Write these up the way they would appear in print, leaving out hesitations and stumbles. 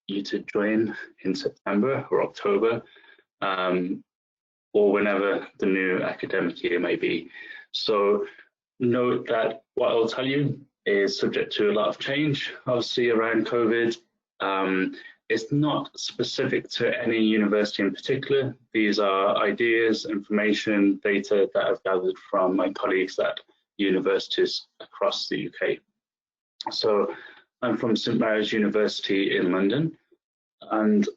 you to join in September or October, or whenever the new academic year may be. So note that what I'll tell you is subject to a lot of change, obviously around COVID. It's not specific to any university in particular. These are ideas, information, data that I've gathered from my colleagues at universities across the UK. So I'm from St Mary's University in London, and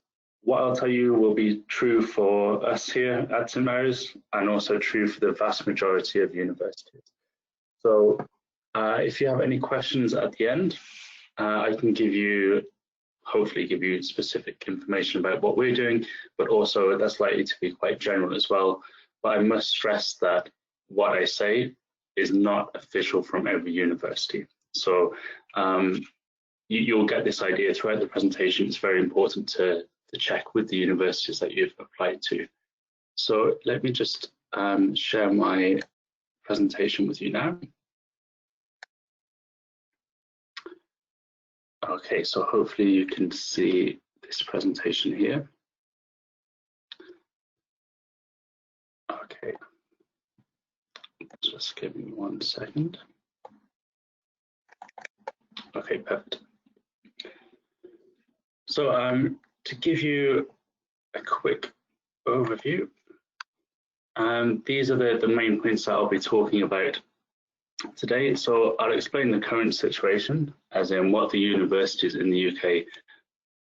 what I'll tell you will be true for us here at St Mary's and also true for the vast majority of universities. So if you have any questions at the end, I can hopefully give you specific information about what we're doing, but also that's likely to be quite general as well. But I must stress that what I say is not official from every university. So you'll get this idea throughout the presentation. It's very important to check with the universities that you've applied to. So let me just share my presentation with you now. Okay, so hopefully you can see this presentation here. Okay, just give me 1 second. Okay, perfect. So to give you a quick overview, these are the main points that I'll be talking about today. So I'll explain the current situation, as in what the universities in the UK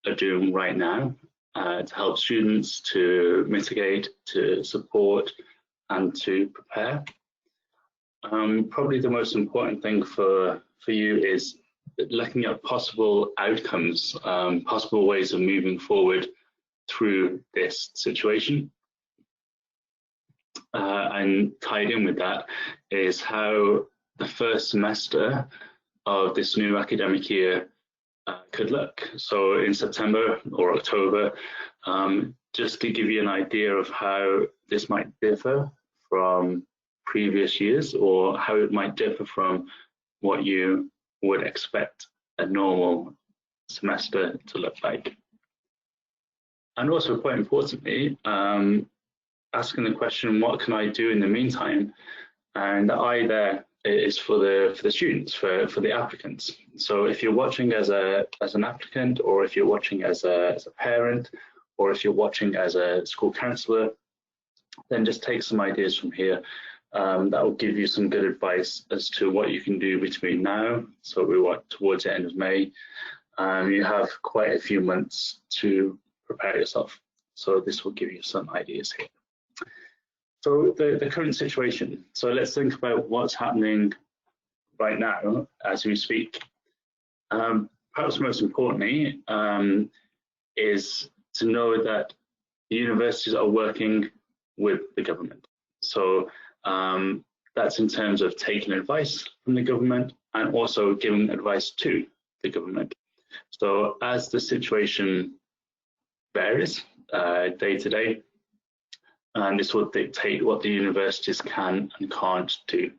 are doing right now to help students, to mitigate, to support, and to prepare. Probably the most important thing for you is looking at possible outcomes, possible ways of moving forward through this situation. And tied in with that is how the first semester of this new academic year could look. So in September or October, just to give you an idea of how this might differ from previous years, or how it might differ from what you would expect a normal semester to look like. And also, quite importantly, asking the question, what can I do in the meantime? And the I there is for the students, for the applicants. So if you're watching as an applicant, or if you're watching as a parent, or if you're watching as a school counsellor, then just take some ideas from here. That will give you some good advice as to what you can do between now. So we want towards the end of May. You have quite a few months to prepare yourself. So this will give you some ideas here. So the current situation. So let's think about what's happening right now as we speak. Perhaps most importantly is to know that the universities are working with the government. So that's in terms of taking advice from the government and also giving advice to the government. So as the situation varies day to day, and this will dictate what the universities can and can't do.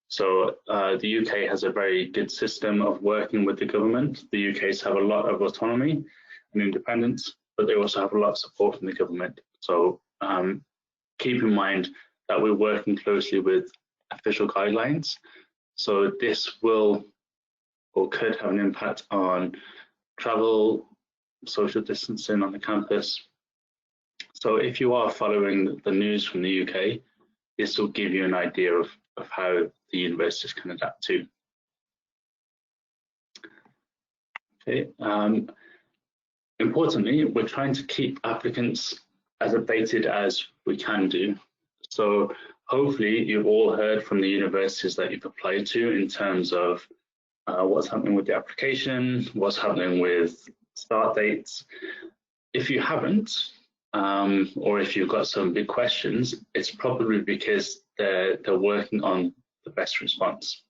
So the UK has a very good system of working with the government. The UK's have a lot of autonomy and independence, but they also have a lot of support from the government. So keep in mind that we're working closely with official guidelines. So this will or could have an impact on travel, social distancing on the campus. So if you are following the news from the UK, this will give you an idea of how the universities can adapt to. Okay. Importantly, we're trying to keep applicants as updated as we can do. So hopefully you've all heard from the universities that you've applied to in terms of what's happening with the application, what's happening with start dates. If you haven't, or if you've got some big questions, it's probably because they're working on the best response.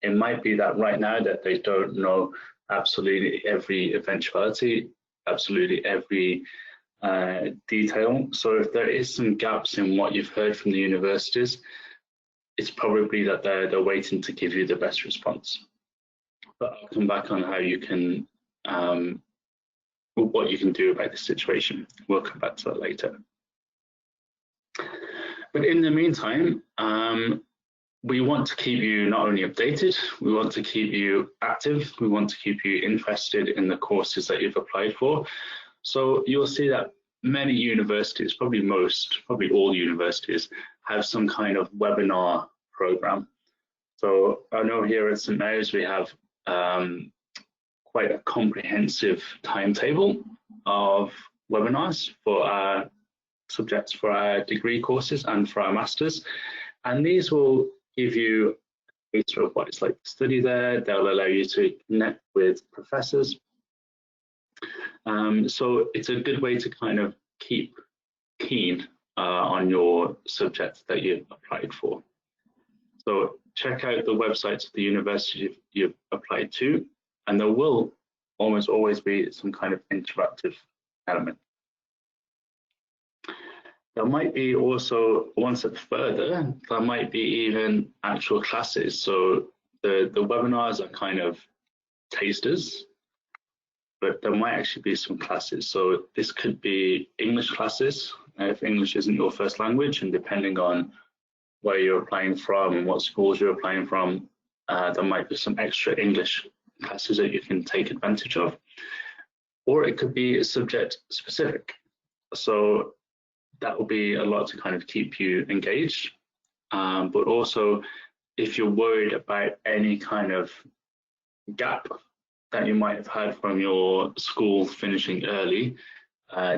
It might be that right now that they don't know absolutely every eventuality, absolutely every detail. So if there is some gaps in what you've heard from the universities, it's probably that they're waiting to give you the best response. But I'll come back on how you can what you can do about the situation. We'll come back to that later. But in the meantime, we want to keep you not only updated, we want to keep you active, we want to keep you interested in the courses that you've applied for. So you'll see that many universities, probably all universities, have some kind of webinar program. So I know here at St Mary's we have quite a comprehensive timetable of webinars for our subjects, for our degree courses and for our masters, and these will give you a picture of what it's like to study there. They'll allow you to connect with professors, so it's a good way to kind of keep keen on your subject that you've applied for. So check out the websites of the university you've applied to, and there will almost always be some kind of interactive element. There might be also, one step further, there might be even actual classes. So the webinars are kind of tasters, but there might actually be some classes. So this could be English classes, if English isn't your first language, and depending on where you're applying from and what schools you're applying from, there might be some extra English classes that you can take advantage of. Or it could be subject specific. So that will be a lot to kind of keep you engaged. But also, if you're worried about any kind of gap that you might have had from your school finishing early,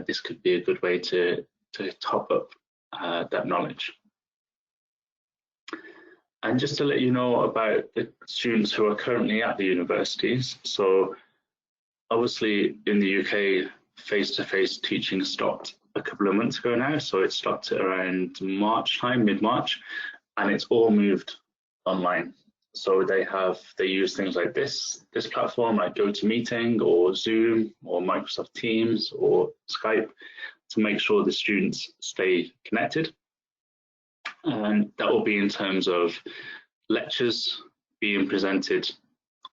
this could be a good way to top up that knowledge. And just to let you know about the students who are currently at the universities, so obviously in the UK, face-to-face teaching stopped a couple of months ago now, so it stopped at around March time, mid-March, and it's all moved online. So they use things like this platform, like GoToMeeting or Zoom or Microsoft Teams or Skype, to make sure the students stay connected. And that will be in terms of lectures being presented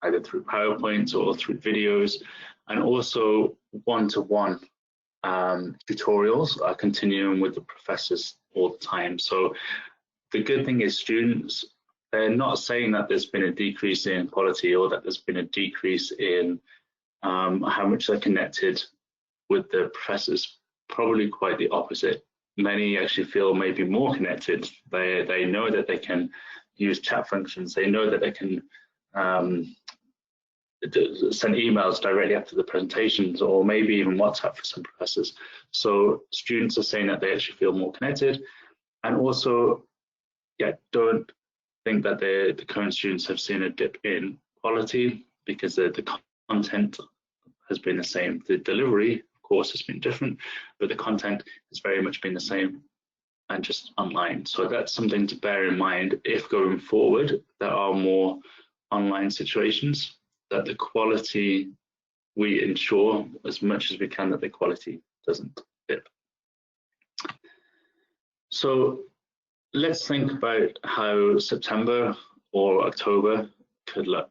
either through PowerPoint or through videos, and also one-to-one tutorials are continuing with the professors all the time. So the good thing is students, they're not saying that there's been a decrease in quality or that there's been a decrease in how much they're connected with the professors. Probably quite the opposite. Many actually feel maybe more connected. They know that they can use chat functions. They know that they can send emails directly after the presentations, or maybe even WhatsApp for some professors. So students are saying that they actually feel more connected. And also, yeah, don't think that the current students have seen a dip in quality, because the content has been the same. The delivery, of course, has been different, but the content has very much been the same and just online. So that's something to bear in mind if going forward there are more online situations, that the quality, we ensure as much as we can that the quality doesn't dip. So let's think about how September or October could look.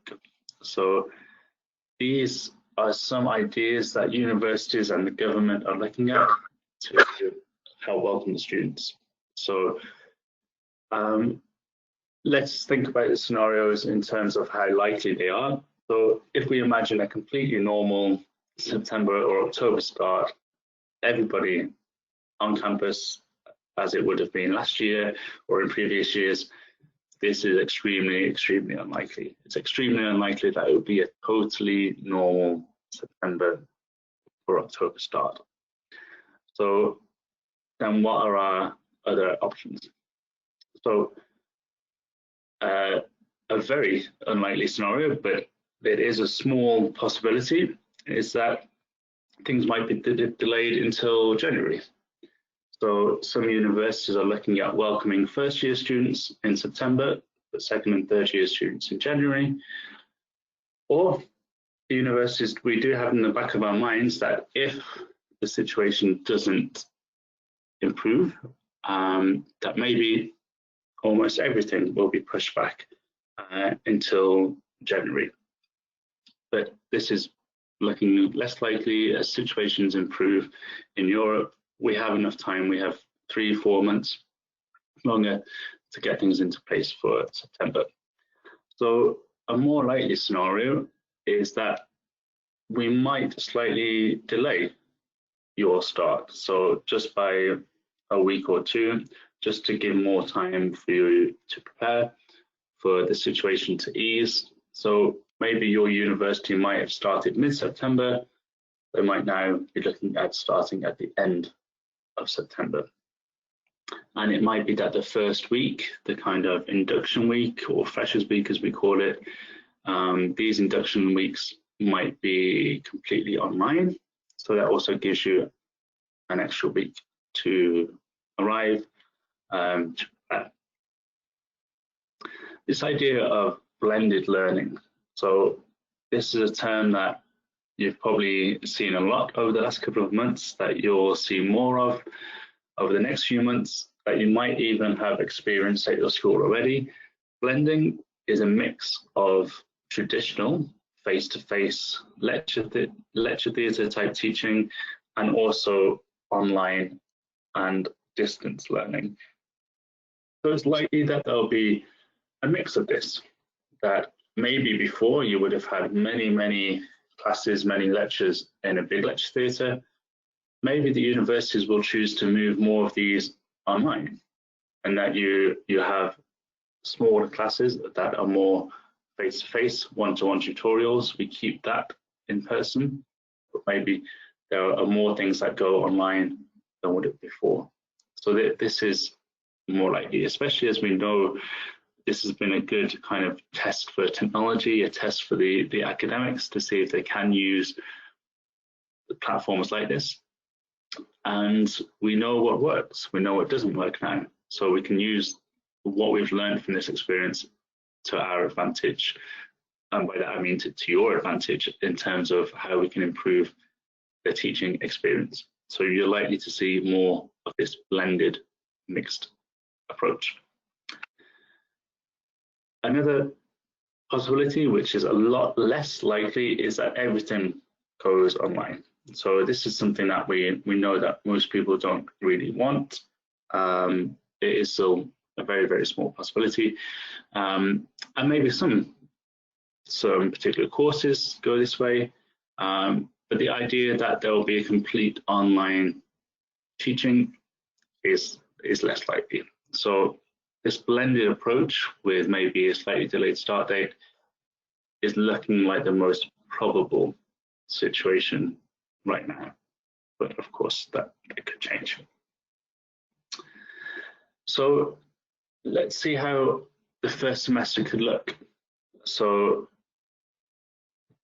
So these are some ideas that universities and the government are looking at to help welcome the students. So let's think about the scenarios in terms of how likely they are. So if we imagine a completely normal September or October start, everybody on campus, as it would have been last year or in previous years, this is extremely, extremely unlikely. It's extremely unlikely that it would be a totally normal September or October start. So then what are our other options? So a very unlikely scenario, but it is a small possibility, is that things might be delayed until January. So some universities are looking at welcoming first year students in September, but second and third year students in January. Or the universities, we do have in the back of our minds that if the situation doesn't improve, that maybe almost everything will be pushed back until January. But this is looking less likely as situations improve in Europe. We have enough time. We have 3-4 months longer to get things into place for September. So a more likely scenario is that we might slightly delay your start. So just by a week or two, just to give more time for you to prepare, for the situation to ease. So maybe your university might have started mid-September. They might now be looking at starting at the end of September. And it might be that the first week, the kind of induction week or freshers week as we call it, these induction weeks might be completely online. So that also gives you an extra week to arrive, to prepare. This idea of blended learning. So this is a term that you've probably seen a lot over the last couple of months, that you'll see more of over the next few months, that you might even have experienced at your school already. Blending is a mix of traditional face-to-face lecture theatre type teaching, and also online and distance learning. So it's likely that there'll be a mix of this, that maybe before you would have had many classes, many lectures in a big lecture theatre. Maybe the universities will choose to move more of these online, and that you have smaller classes that are more face-to-face, one-to-one tutorials. We keep that in person, but maybe there are more things that go online than would have before. So this is more likely, especially as we know this has been a good kind of test for technology, a test for the academics to see if they can use the platforms like this. And we know what works, we know what doesn't work now. So we can use what we've learned from this experience to our advantage. And by that I mean to your advantage in terms of how we can improve the teaching experience. So you're likely to see more of this blended, mixed approach. Another possibility, which is a lot less likely, is that everything goes online. So this is something that we know that most people don't really want. It is still a very small possibility, and maybe some particular courses go this way. But the idea that there will be a complete online teaching is less likely. So this blended approach with maybe a slightly delayed start date is looking like the most probable situation right now. But of course, that could change. So let's see how the first semester could look. So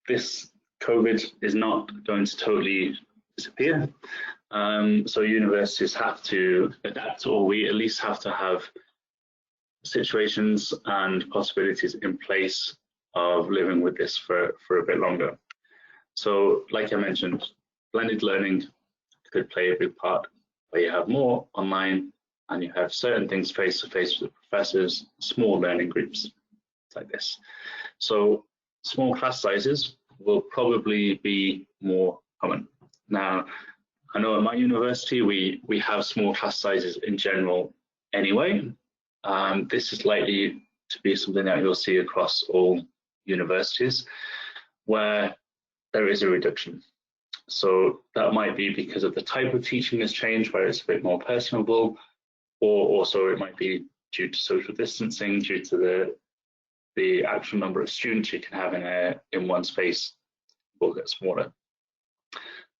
this COVID is not going to totally disappear. So universities have to adapt, or we at least have to have situations and possibilities in place of living with this for a bit longer. So like I mentioned, blended learning could play a big part, where you have more online and you have certain things face-to-face with professors, small learning groups like this. So small class sizes will probably be more common. Now, I know at my university, we have small class sizes in general anyway. This is likely to be something that you'll see across all universities, where there is a reduction. So that might be because of the type of teaching has changed, where it's a bit more personable, or also it might be due to social distancing, due to the actual number of students you can have in one space will get smaller.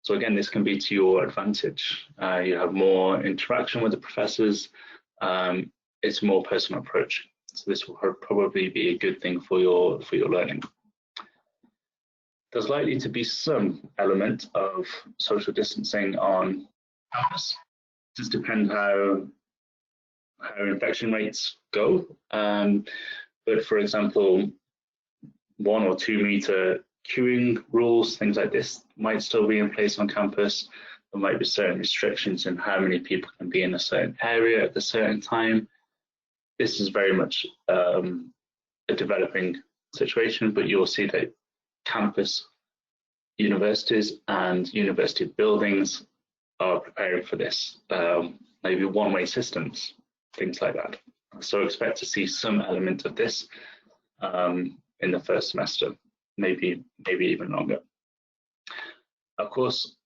So again, this can be to your advantage. You have more interaction with the professors. It's a more personal approach. So this will probably be a good thing for your learning. There's likely to be some element of social distancing on campus. It just depends how infection rates go. But for example, 1 or 2 meter queuing rules, things like this might still be in place on campus. There might be certain restrictions in how many people can be in a certain area at a certain time. This is very much a developing situation, but you'll see that campus universities and university buildings are preparing for this, maybe one-way systems, things like that. So expect to see some element of this in the first semester, maybe even longer. Of course,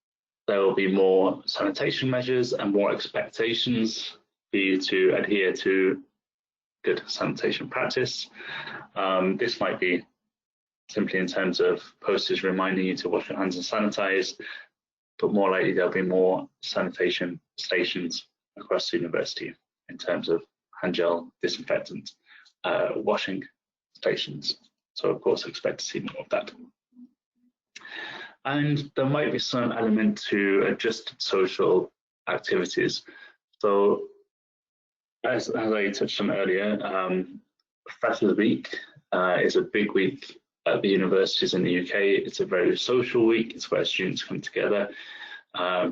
there will be more sanitation measures and more expectations for you to adhere to good sanitation practice. This might be simply in terms of posters reminding you to wash your hands and sanitize, but more likely there'll be more sanitation stations across the university in terms of hand gel, disinfectant, washing stations. So of course, expect to see more of that. And there might be some element to adjusted social activities. So as I touched on earlier, Freshers Week is a big week at the universities in the UK. It's a very social week. It's where students come together,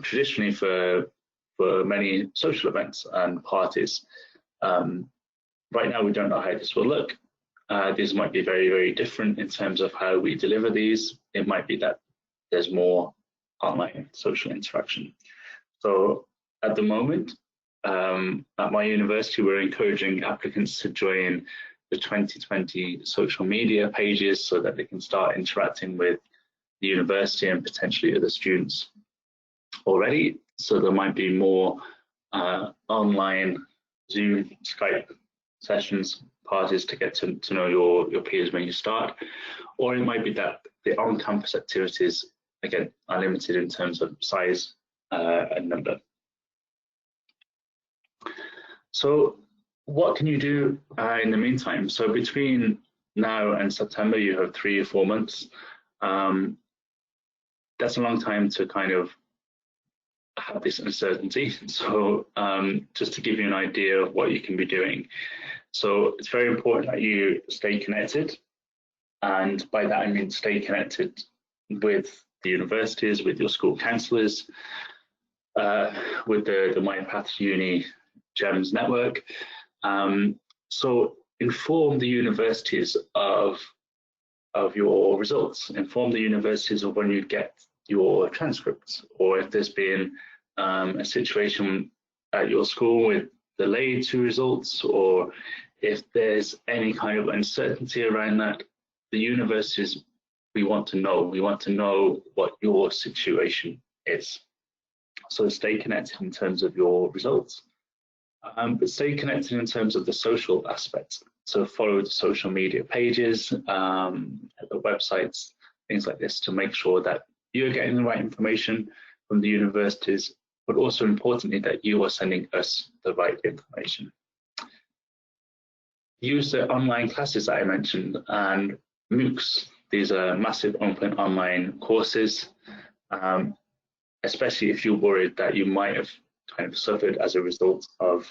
traditionally for many social events and parties. Right now, we don't know how this will look. These might be very, very different in terms of how we deliver these. It might be that there's more online social interaction. So at the moment, at my university, we're encouraging applicants to join the 2020 social media pages so that they can start interacting with the university and potentially other students already. So there might be more online Zoom, Skype sessions, parties to get to know your peers when you start. Or it might be that the on-campus activities, again, are limited in terms of size and number. So what can you do in the meantime? So between now and September, you have 3 or 4 months. That's a long time to kind of have this uncertainty. So just to give you an idea of what you can be doing. So it's very important that you stay connected. And by that, I mean stay connected with the universities, with your school counsellors, with the My Path Uni GEMS network. So inform the universities of your results, inform the universities of when you get your transcripts, or if there's been a situation at your school with delayed to results, or if there's any kind of uncertainty around that, the universities, we want to know what your situation is. So stay connected in terms of your results, but stay connected in terms of the social aspects. So follow the social media pages, the websites, things like this, to make sure that you're getting the right information from the universities, but also importantly that you are sending us the right information. Use the online classes that I mentioned and MOOCs. These are massive open online courses, especially if you're worried that you might have kind of suffered as a result of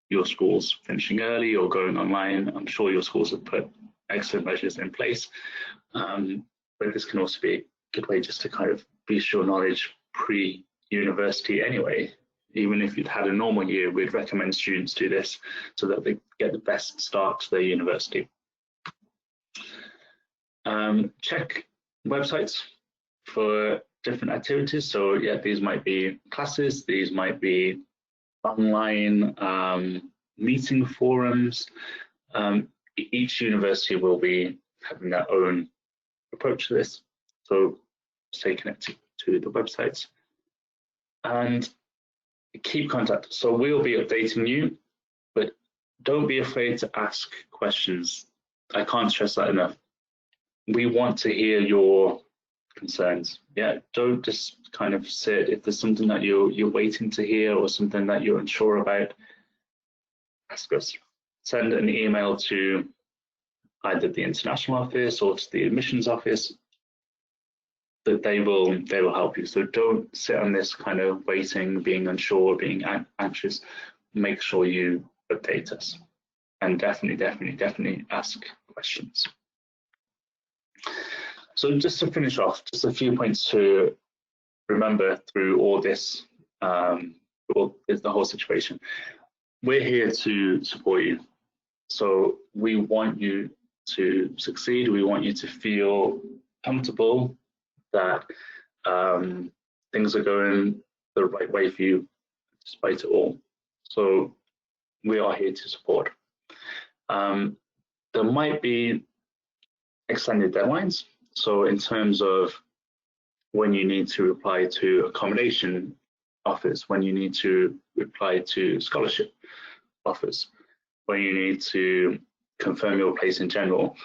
your schools finishing early or going online. I'm sure your schools have put excellent measures in place, but this can also be a good way just to kind of boost your knowledge pre-university anyway. Even if you'd had a normal year, we'd recommend students do this so that they get the best start to their university. Check websites for different activities. So yeah, these might be classes, these might be online meeting forums. Each university will be having their own approach to this. So stay connected to the websites and keep contact. So we'll be updating you, but don't be afraid to ask questions. I can't stress that enough. We want to hear your concerns. Yeah, don't just kind of sit. If there's something that you're waiting to hear or something that you're unsure about, ask us. Send an email to either the international office or to the admissions office. That they will help you. So don't sit on this kind of waiting, being unsure, being anxious. Make sure you update us, and definitely ask questions. So just to finish off, just a few points to remember through all this, the whole situation. We're here to support you. So we want you to succeed. We want you to feel comfortable that things are going the right way for you despite it all. So we are here to support. There might be extended deadlines. So in terms of when you need to reply to accommodation offers, when you need to reply to scholarship offers, when you need to confirm your place in general.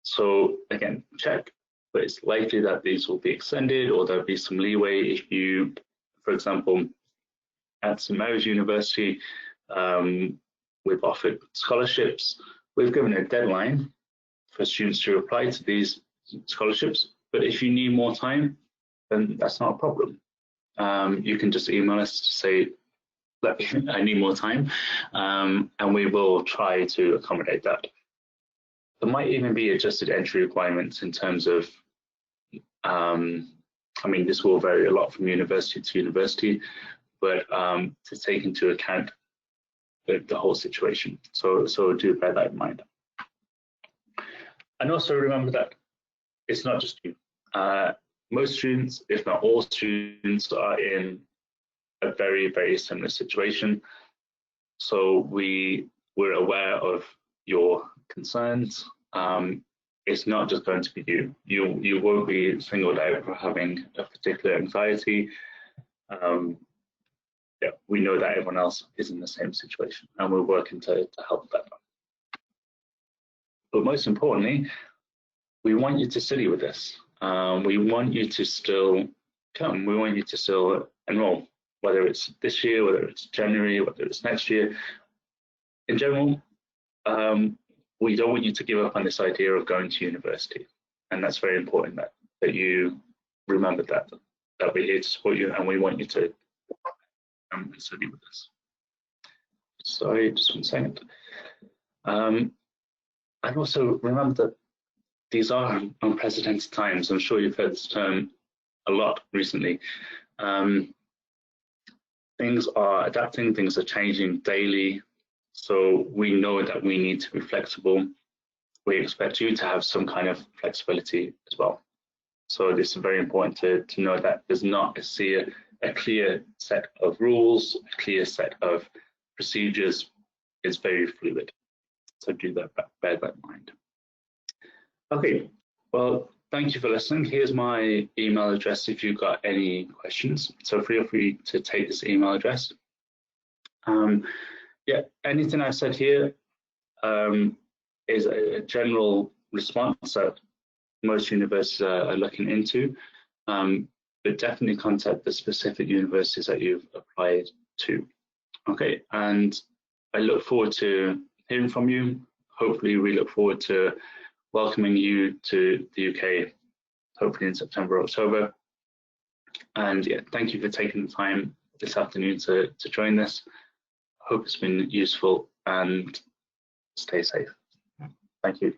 So again, check, but it's likely that these will be extended, or there'll be some leeway if you, for example, at St Mary's University, we've offered scholarships. We've given a deadline for students to apply to these scholarships, but if you need more time, then that's not a problem. You can just email us to say, look, I need more time, and we will try to accommodate that. There might even be adjusted entry requirements in terms of, I mean, this will vary a lot from university to university, but to take into account the whole situation. So do bear that in mind. And also remember that it's not just you. Most students, if not all students, are in a very, very similar situation. So we're aware of your concerns. It's not just going to be you. You won't be singled out for having a particular anxiety. Yeah, we know that everyone else is in the same situation, and we're working to help them. But most importantly, we want you to study with us. We want you to still come. We want you to still enroll, whether it's this year, whether it's January, whether it's next year. In general, we don't want you to give up on this idea of going to university. And that's very important that you remember that we're here to support you, and we want you to study with us. Sorry, just 1 second. And also remember that these are unprecedented times. I'm sure you've heard this term a lot recently. Things are adapting, things are changing daily. So we know that we need to be flexible. We expect you to have some kind of flexibility as well. So this is very important to know that there's not a clear set of rules, a clear set of procedures. It's very fluid. So do that, bear that in mind. Okay, well, thank you for listening. Here's my email address if you've got any questions. So feel free to take this email address. Yeah, anything I've said here is a general response that most universities are looking into, but definitely contact the specific universities that you've applied to. Okay, and I look forward to hearing from you. Hopefully we look forward to welcoming you to the UK, hopefully in September, October. And yeah, thank you for taking the time this afternoon to join this. Hope it's been useful, and stay safe. Thank you.